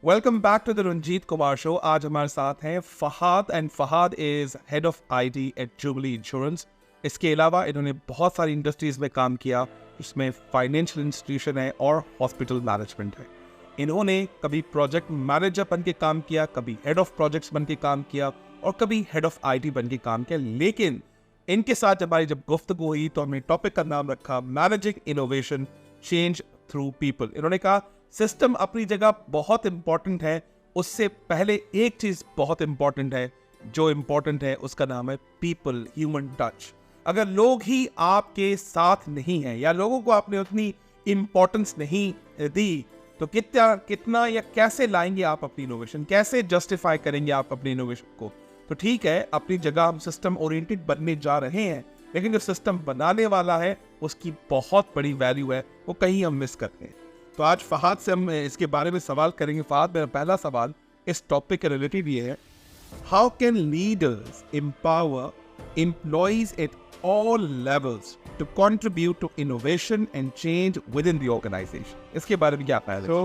Welcome back to the Ranjit Kumar show. आज हमारे साथ हैं Fahad and Fahad is head of IT at Jubilee insurance. इसके अलावा इन्होंने बहुत सारी इंडस्ट्रीज में काम किया, इसमें फाइनेंशियल इंस्टीट्यूशन है और हॉस्पिटल मैनेजमेंट है। इन्होंने कभी प्रोजेक्ट मैनेजर बन के काम किया, कभी हेड ऑफ प्रोजेक्ट्स बन के काम किया और कभी हेड ऑफ आईटी बन के काम किया। लेकिन इनके साथ हमारी जब गुफ्तगू हुई तो हमने टॉपिक का नाम रखा managing innovation change through people. इन्होंने कहा सिस्टम अपनी जगह बहुत इंपॉर्टेंट है, उससे पहले एक चीज बहुत इंपॉर्टेंट है, जो इंपॉर्टेंट है उसका नाम है पीपल, ह्यूमन टच। अगर लोग ही आपके साथ नहीं हैं या लोगों को आपने उतनी इंपॉर्टेंस नहीं दी तो कितना या कैसे लाएंगे आप अपनी इनोवेशन, कैसे जस्टिफाई करेंगे आप अपनी इनोवेशन को। तो ठीक है, अपनी जगह हम सिस्टम ओरिएंटेड बनने जा रहे हैं, लेकिन जो सिस्टम बनाने वाला है उसकी बहुत बड़ी वैल्यू है, वो कहीं हम मिस करते हैं। तो आज फहाद से हम इसके बारे में सवाल करेंगे। फहाद, मेरा पहला सवाल इस टॉपिक के रिलेटेड ये है, how can leaders empower employees at all levels to contribute to innovation and change within the organization? इसके बारे में क्या ख्याल है? So,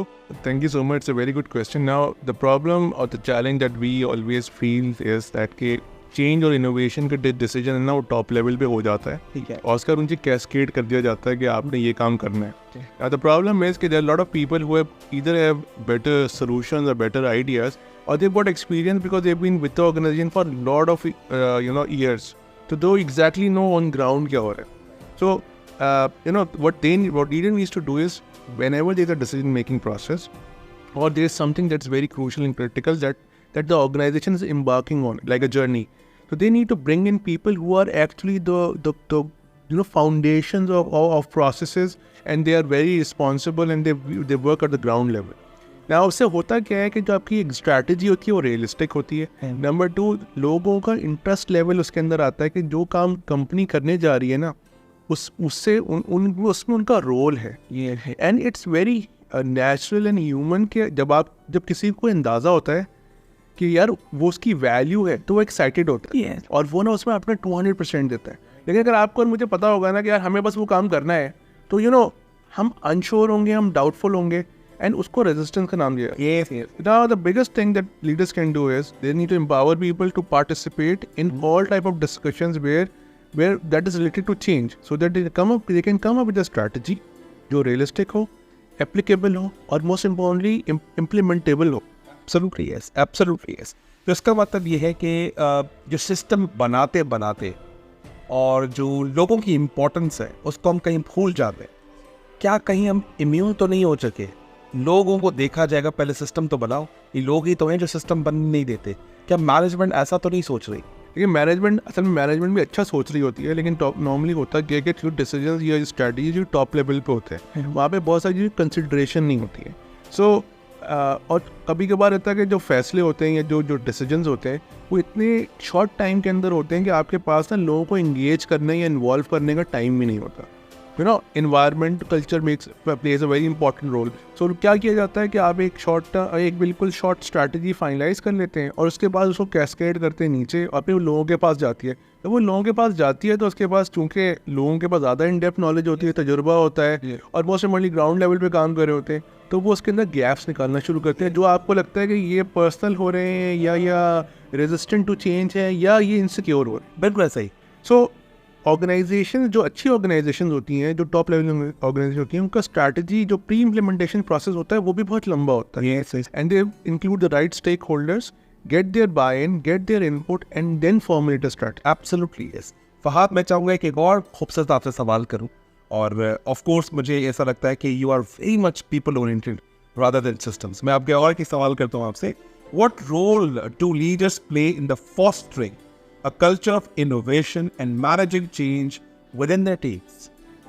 thank you so much. It's a very good question. Now, the problem or the challenge that we always feel is that कि change और innovation का decision है ना, वो top level पे हो जाता है, ठीक है, और उसका उनसे cascade कर दिया जाता है कि आपने ये काम करना है। Now, the problem is कि there are a lot of people who have better solutions or better ideas, or they've got experience because they've been with the organization for a lot of years. तो दो exactly know on ground क्या हो रहा है. So what leader needs to do is whenever there's a decision making process or there's something that's very crucial and critical that the organization is embarking on, like a journey, so they need to bring in people who are actually the foundations of processes, and they are very responsible and they work at the ground level. ना उससे होता क्या है कि जो आपकी एक strategy होती है वो रियलिस्टिक होती है। नंबर 2, लोगों का इंटरेस्ट लेवल उसके अंदर आता है कि जो काम कंपनी करने जा रही है ना, उससे उसमें उनका रोल है ये है। And it's very natural and human के जब किसी को अंदाज़ा होता है कि यार वो उसकी वैल्यू है तो वो एक्साइटेड होता है और वो ना उसमें अपना 200% देता है। लेकिन अगर आपको और मुझे पता होगा ना कि यार हमें बस वो काम करना है, तो हम अनश्योर होंगे, हम डाउटफुल होंगे, and उसको resistance का नाम दिया। Yes. Now the biggest thing that leaders can do is they need to empower people to participate in all type of discussions where that is related to change, so that they can come up with a strategy जो realistic हो, applicable हो और most importantly implementable हो। Absolutely yes, absolutely yes. तो इसका मतलब ये है कि जो सिस्टम बनाते और जो लोगों की इम्पोर्टेंस है उसको हम कहीं भूल जाते हैं। क्या कहीं हम इम्यून तो नहीं हो सके? लोगों को देखा जाएगा, पहले सिस्टम तो बनाओ, ये लोग ही तो हैं जो सिस्टम बनने नहीं देते। क्या मैनेजमेंट ऐसा तो नहीं सोच रही? देखिए, मैनेजमेंट भी अच्छा सोच रही होती है, लेकिन नॉर्मली होता क्या है कि जो डिसीजंस या स्ट्रैटेजी जो टॉप लेवल पे होते हैं वहाँ पे बहुत सारी कंसिडरेशन नहीं होती है। और कभी कभार होता है कि जो फैसले होते हैं या जो डिसीजंस होते हैं वो इतने शॉर्ट टाइम के अंदर होते हैं कि आपके पास ना लोगों को इंगेज करने या इन्वॉल्व करने का टाइम भी नहीं होता। environment culture plays a very important role. So क्या किया जाता है कि आप एक बिल्कुल शॉर्ट स्ट्रैटेजी फाइनलाइज कर लेते हैं और उसके बाद उसको कैस्केड करते हैं नीचे और फिर लोगों के पास जाती है। तो वो लोगों के पास जाती है तो उसके पास चूँकि लोगों के पास ज़्यादा इन डेप्थ नॉलेज होती है, तजुर्बा होता है और मोस्ट इम्पॉर्टेंटली ग्राउंड लेवल पे काम कर रहे होते हैं, तो वो उसके अंदर गैप्स निकालना शुरू करते हैं जो आपको लगता है कि ये पर्सनल हो रहे हैं या रेजिस्टेंट टू चेंज है या ये इनसिक्योर हो रहे हैं। बिल्कुल ऐसा ही। सो ऑर्गेनाइजेशन, जो अच्छी ऑर्गेनाइजेशन होती हैं, जो टॉप लेवल ऑर्गेनाइजेशन होती हैं, उनका स्ट्रैटेजी जो प्री इम्प्लीमेंटेशन प्रोसेस होता है वो भी बहुत लंबा होता है। And they include the right stakeholders, get their buy in, get their input and then formulate a strategy. Absolutely yes. Fahad, मैं चाहूँगा कि एक और खूबसूरत आपसे सवाल करूँ, और ऑफ कोर्स मुझे ऐसा लगता है कि you are very much people oriented rather than systems. मैं आपके और की सवाल करता हूँ आपसे, what role do leaders play in the fostering a culture of innovation and managing change within their teams?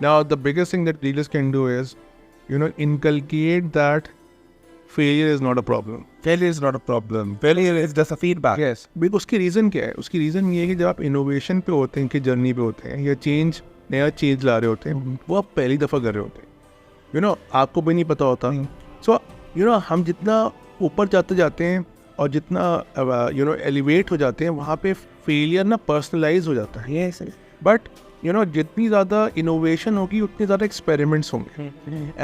Now, the biggest thing that leaders can do is, inculcate that failure is not a problem. Failure is not a problem. Failure is just a feedback. Yes. Because उसकी reason क्या है? उसकी reason ये है कि जब आप innovation पे होते हैं, कि जर्नी पे होते हैं या नया चेंज ला रहे होते हैं, वो आप पहली दफ़ा कर रहे होते हैं, आपको भी नहीं पता होता। सो हम जितना ऊपर जाते हैं और जितना एलिवेट हो जाते हैं, वहाँ पे फेलियर ना पर्सनलाइज हो जाता है। Yes. बट जितनी ज़्यादा इनोवेशन होगी उतने ज़्यादा एक्सपेरिमेंट्स होंगे.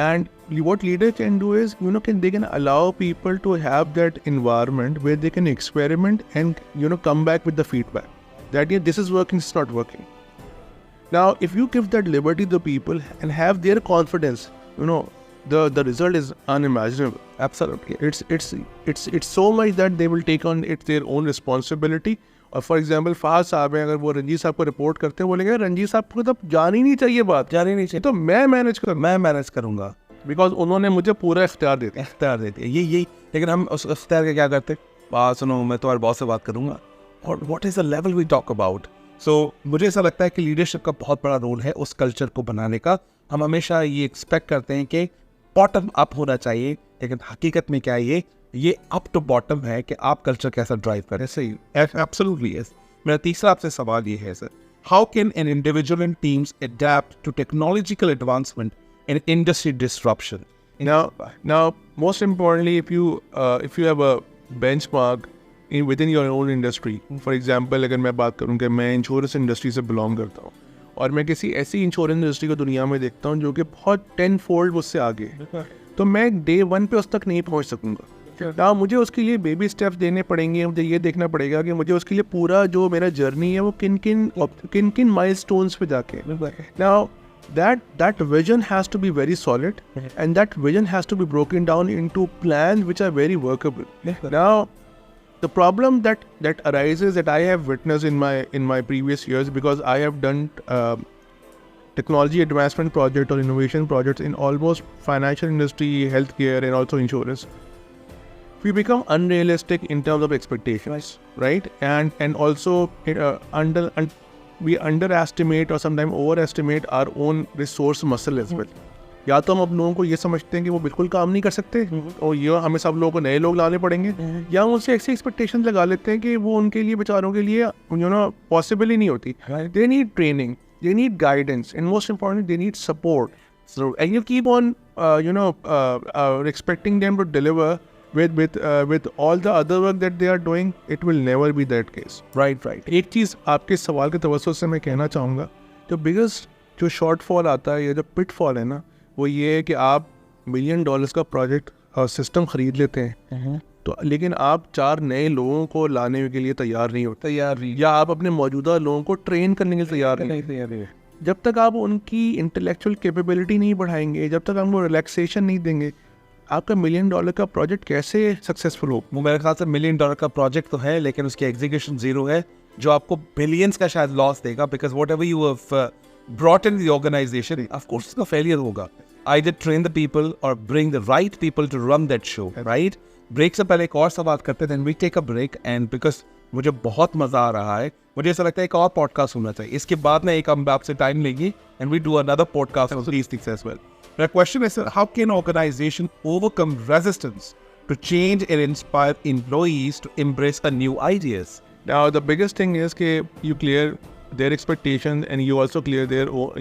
And what leader can do is, they can allow people to have that environment where they can experiment and, come back with the feedback that, yeah, this is working, this is not working. Now, if you give that liberty to people and have their confidence, the result is unimaginable. Absolutely. It's so much that they will take on it their own responsibility. और for example Fahad साहब हैं, अगर वो रंजीत साहब को report करते हैं, बोलेंगे रंजीत साहब को तो जानी नहीं चाहिए, बात जानी नहीं चाहिए, तो मैं मैनेज करूँगा, बिकॉज उन्होंने मुझे पूरा इख्तियार दे दिया. यही. लेकिन हम उस इख्तियार का क्या करते, सुनो मैं तुम्हारे बॉस से बात करूँगा, और what is the level we talk about. So मुझे ऐसा लगता है कि लीडरशिप का बहुत बड़ा रोल है उस कल्चर को बनाने का. हम हमेशा ये एक्सपेक्ट करते हैं कि बॉटम अप होना चाहिए, लेकिन हकीकत में क्या है, ये अप टू बॉटम है कि आप कल्चर कैसा ड्राइव करें. सही. Absolutely yes. मेरा तीसरा आपसे सवाल ये है sir, how can an individual and teams adapt to technological advancement and industry disruption? Now, most importantly, if you have a benchmark within your own industry, for example, अगर मैं बात करूँ कि मैं इंश्योरेंस इंडस्ट्री से बिलोंग करता हूँ और मैं किसी ऐसी इंश्योरेंस इंडस्ट्री को दुनिया में देखता हूँ जो कि बहुत 10-fold मुझसे आगे है, तो मैं day 1 पे उस तक नहीं पहुँच सकूँगा. ना मुझे उसके लिए बेबी स्टेप्स देने पड़ेंगे. मुझे ये देखना पड़ेगा कि मुझे उसके लिए पूरा जो मेरा जर्नी है वो किन किन माइलस्टोन्स पे जाके. Now that vision has to be very solid, and that vision has to be broken down into plans which are very workable. Now, the problem that arises, that I have witnessed in my previous years, because I have done technology advancement project or innovation projects in almost financial industry, healthcare, and also insurance. We become unrealistic in terms of expectations, right? And also we underestimate or sometimes overestimate our own resource muscle as well. या तो हम अब लोगों को ये समझते हैं कि वो बिल्कुल काम नहीं कर सकते और ये हमें सब लोगों को नए लोग लाने पड़ेंगे, या उनसे ऐसी एक्सपेक्टेशन लगा लेते हैं कि वो उनके लिए, बेचारों के लिए पॉसिबल ही नहीं होती. They need training, they need guidance, and most importantly, they need support. So, and you keep on expecting them to deliver with all the other work that they are doing, it will never be that case. Right. एक चीज़ आपके सवाल के तवज्जुह से मैं कहना चाहूँगा, जो biggest जो शॉर्टफॉल आता है या जो पिटफॉल है ना, वो ये है कि आप $1 million का प्रोजेक्ट सिस्टम ख़रीद लेते हैं, तो लेकिन आप 4 नए लोगों को लाने के लिए तैयार नहीं होते, या आप अपने मौजूदा लोगों को ट्रेन करने के लिए तैयार नहीं. जब तक आप उनकी इंटेलेक्चुअल कैपेबिलिटी नहीं बढ़ाएंगे, जब तक आपको रिलैक्सेशन नहीं देंगे, आपका $1 million का प्रोजेक्ट कैसे सक्सेसफुल हो? वो मेरे ख्याल से $1 million का प्रोजेक्ट तो है, लेकिन उसकी एग्जीक्यूशन जीरो है, जो आपको बिलियंस का शायद लॉस देगा, because whatever you have brought in the organisation, of course उसका फेलियर होगा. Either train the people or bring the right people to run that show, right? Break से पहले एक और सवाल करते हैं, then we take a break, and because मुझे बहुत मज़ा आ रहा है, मुझे ऐसा लगता है एक और पॉडकास्ट होना चाहिए. इसके बाद में एक हम आपसे टाइम लेंगे and we do another podcast on these things as well. My question is, how can organization overcome resistance to change and inspire employees to embrace the new ideas? Now, the biggest thing is that you clear their expectations and you also clear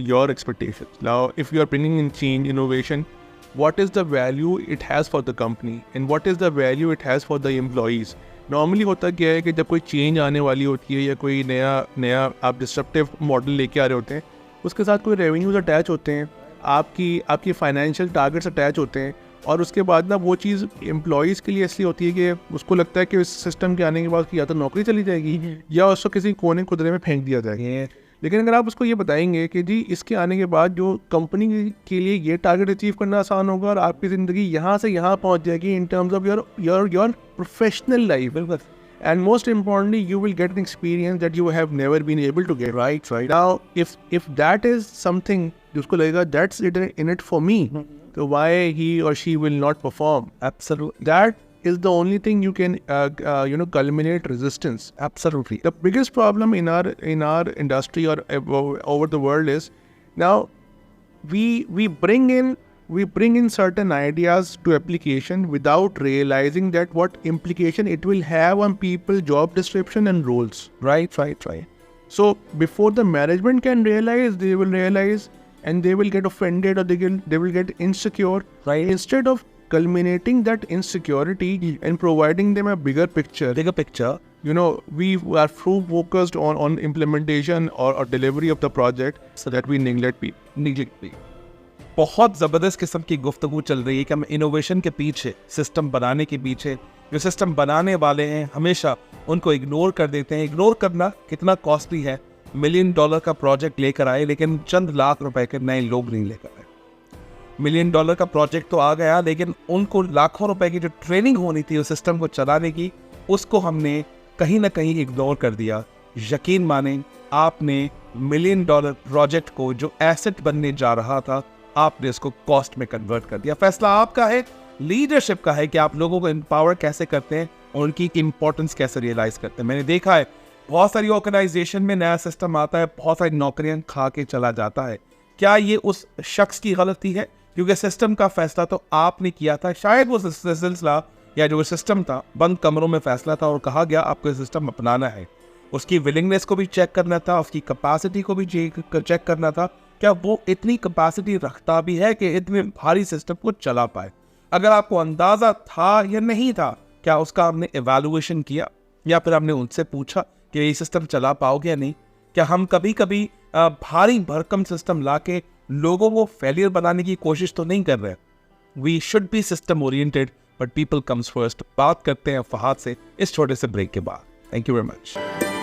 your expectations. Now, if you are bringing in change, innovation, what is the value it has for the company and what is the value it has for the employees? Normally होता क्या है कि जब कोई change आने वाली होती है या कोई नया आप डिस्ट्रप्टिव मॉडल लेके आ रहे होते हैं, उसके साथ कोई रेवेन्यूज अटैच होते हैं, आपकी फाइनेंशियल टारगेट्स अटैच होते हैं, और उसके बाद ना वो चीज़ एम्प्लॉयज़ के लिए इसलिए होती है कि उसको लगता है कि इस सिस्टम के आने के बाद या तो नौकरी चली जाएगी या उसको किसी कोने खुदरे में फेंक दिया जाएगा. लेकिन अगर आप उसको ये बताएंगे कि जी इसके आने के बाद जो कंपनी के लिए ये टारगेट अचीव करना आसान होगा और आपकी ज़िंदगी यहाँ से यहाँ पहुँच जाएगी in terms of your professional life, and most importantly you will get an experience that you have never been able to get. Right. Now if that is something जिसको लगेगा that's it in it for me, so why he or she will not perform? Absolutely. That is the only thing you can culminate resistance. Absolutely. The biggest problem in our industry or over the world is now we bring in certain ideas to application without realizing that what implication it will have on people, job description and roles. Right. So before the management can realize, they will realize and they will get offended or they will get insecure. Right. Instead of culminating that insecurity and providing them a bigger picture. You know, we are so focused on implementation or delivery of the project so that we neglect people. बहुत ज़बरदस्त किस्म की गुफ्तगू चल रही है कि हम इनोवेशन के पीछे, सिस्टम बनाने के पीछे, जो सिस्टम बनाने वाले हैं हमेशा उनको इग्नोर कर देते हैं। इग्नोर करना कितना कॉस्टली है। $1 मिलियन का प्रोजेक्ट लेकर आए लेकिन चंद लाख रुपए के नए लोग नहीं लेकर आए। $1 मिलियन का प्रोजेक्ट तो आ गया लेकिन उनको लाखों रुपए की जो ट्रेनिंग होनी थी उस सिस्टम को चलाने की, उसको हमने कहीं ना कहीं इग्नोर कर दिया। यकीन माने आपने $1 मिलियन प्रोजेक्ट को जो एसेट बनने जा रहा था, आपने इसको कॉस्ट में कन्वर्ट कर दिया। फैसला आपका है, लीडरशिप का है कि आप लोगों को एम्पावर कैसे करते हैं और उनकी इंपॉर्टेंस कैसे रियलाइज करते हैं। मैंने देखा है बहुत सारी ऑर्गेनाइजेशन में नया सिस्टम आता है, बहुत सारी नौकरियां खा के चला जाता है। क्या ये उस शख्स की गलती है? क्योंकि सिस्टम का फैसला तो आपने किया था। शायद वो सिलसिला या जो सिस्टम था बंद कमरों में फैसला था और कहा गया आपको ये सिस्टम अपनाना है। उसकी विलिंगनेस को भी चेक करना था, उसकी कैपेसिटी को भी चेक करना था। क्या वो इतनी कैपेसिटी रखता भी है कि इतने भारी सिस्टम को चला पाए? अगर आपको अंदाजा था या नहीं था, क्या उसका हमने एवैल्यूएशन किया या फिर हमने उनसे पूछा कि ये सिस्टम चला पाओगे या नहीं? क्या हम कभी कभी भारी भरकम सिस्टम लाके लोगों को फेलियर बनाने की कोशिश तो नहीं कर रहे? We should be system oriented but people comes first. बात करते हैं फहाद से इस छोटे से ब्रेक के बाद। Thank you very much.